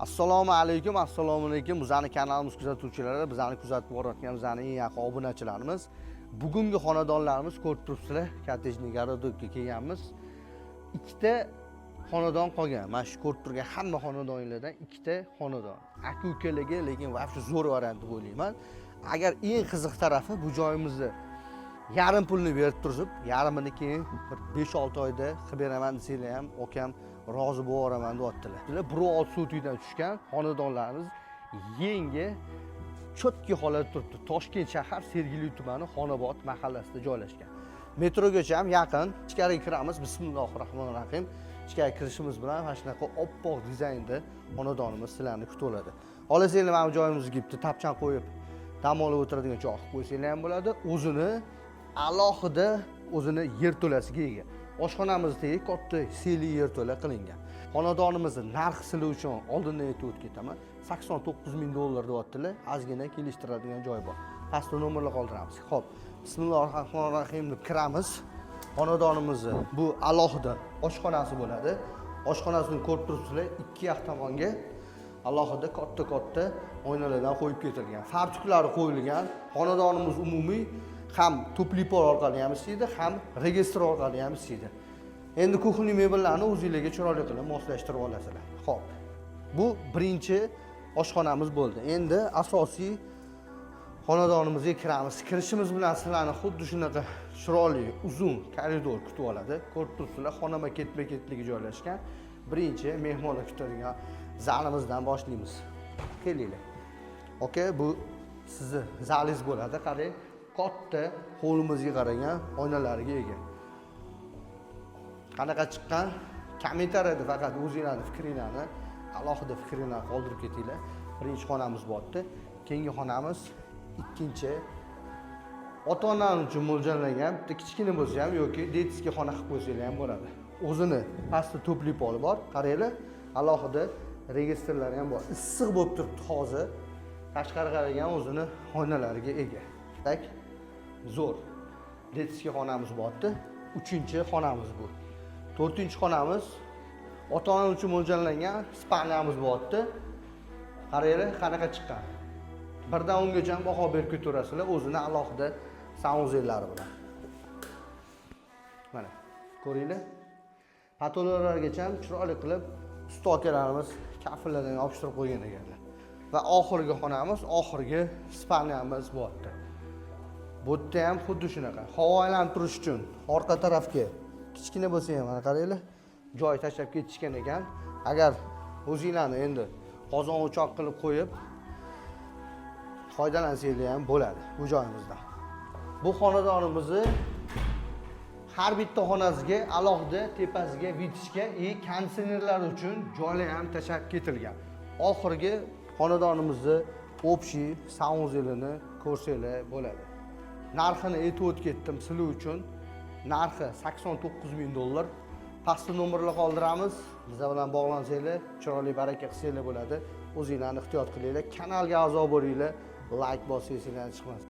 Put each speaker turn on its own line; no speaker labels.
Assalomu alaykum, bizning kanalimiz kuzatuvchilari, bizning kuzatib borayotgan bizning eng yaqin obunachilarimiz. Bugungi xonadonlarimiz ko'rib turibsizlar, kottejniy garodokka kelganmiz. Ikkita xonadon qolgan. Mana shu ko'rib turgan hamma xonadonlardan ikkita xonadon. Aka-ukalarga, lekin vaqti zo'r variant deb o'ylayman. Agar eng qiziq tarafi bu joyimizni yarim pulni berib turib, yarimini keyin 5-6 oyda qilib beraman desanglar ham okam rozi bo'laman deyaptilar. Bir oz suvdan tushgan xonadonlarimiz yangi cho'tki holatda turibdi. Toshkent shahar Sergeli tumani Xonobod mahallasida joylashgan. Metrogacha ham yaqin. Ichkariga kiramiz. Bismillahirrohmanirrohim. Ichkariga kirishimiz bilan mana shunaqa oppoq dizaynda xonadonimiz sizlarni kutib oladi. Olasizlar mana bu joyimizga kelibdi, tapchan qo'yib dam olib o'tiradigan joy qilib qo'ysanglar ham bo'ladi. O'zini alohida yerto'lasiga ega. Oshxonamizdagi katta seli yerto'la qilingan. Xonadonimizni narxi sizlar uchun oldindan aytib o'tib ketaman. $89,000 deyaptilar. Ozgina kelishtiradigan joy bor. Pastda nomerlar qoldiramiz. Xo'p, bismillahirrohmanirrohim deb kiramiz. Xonadonimizni bu alohida oshxonasi bo'ladi. Oshxonasini ko'rib turibsizlar, ikki yoq tomonga alohida katta oynalardan qo'yib ketilgan. Fartuklari qo'yilgan. Xonadonimiz umumiy ham tupli pol orqali ham ishlaydi, ham registr orqali ham ishlaydi. Endi kuxniy mebellarni o'zingizlarga chiroyli qilib moslashtirib olasizlar. Xo'p. Bu birinchi oshxonamiz bo'ldi. Endi asosiy xonadonimizga kiramiz. Kirishimiz bilan sizlarni xuddi shunaqa chiroyli, uzun koridor kutib oladi. Ko'rib turibsizlar, xonama ketma-ketligi joylashgan. Birinchi mehmonlar kutadigan zalimizdan boshlaymiz. Kelinglar. Okay, bu sizni zalingiz bo'ladi. Qarang, katta hovlimizga qaragan oynalariga ega. Qanaqa chiqqan? Kommentariyada faqat o'zingizlarning fikringizni, alohida fikringizni qoldirib ketinglar. Birinchi xonamiz bo'pti. Keyingi xonamiz ikkinchi. Ota-onalar uchun mo'ljallangan, bitta kichkina bo'lsa ham yoki detskiy xona qilib qo'ysanglar ham bo'ladi. O'zini pastda tupli poli bor. Qaranglar, alohida registrlari ham bor. Issiq bo'lib turibdi hozir. Tashqari qaragan o'zini oynalariga ega. Tak zo'r. Detskiy xonamiz bo'pti. Uchinchi xonamiz bu. To'rtinchi xonamiz ota-ona uchun mo'ljallangan spalnyamiz bo'pti. Qaranglar, qanaqa chiqqan. 1dan 10 gacha baho berib ketaverasizlar, o'zini alohida saunzellari bilan. Mana, ko'ringlar. Patologlargacha ham chiroyli qilib ustokalarimiz kafillardan yopishtirib qo'ygan ekanlar. Va oxirgi xonamiz, oxirgi spalnyamiz bo'pti. Bu yerda ham xuddi shunaqa. Havo aylantirish uchun orqa tarafga kichkina bo'lsa ham mana qaranglar, joy tashlab ketishgan ekan. Agar o'zingizlarni endi qozon o'choq qilib qo'yib foydalansanglar ham bo'ladi bu joyimizdan. Bu xonadonimizni har bitta xonasiga alohida tepasiga vitishga konditsionerlar uchun joylar ham tashlab ketilgan. Oxirgi xonadonimizni общий saunzelini ko'rsanglar bo'ladi. Narxini aytib o'tib ketdim sizlar uchun. Narxi $89,000. Pastda nomerlar qoldiramiz. Bizlar bilan bog'lansanglar, chiroyli baraka qilsanglar bo'ladi. O'zingizlarni ehtiyot qilinglar. Kanalga a'zo bo'linglar. Like bosinglar chiqmas.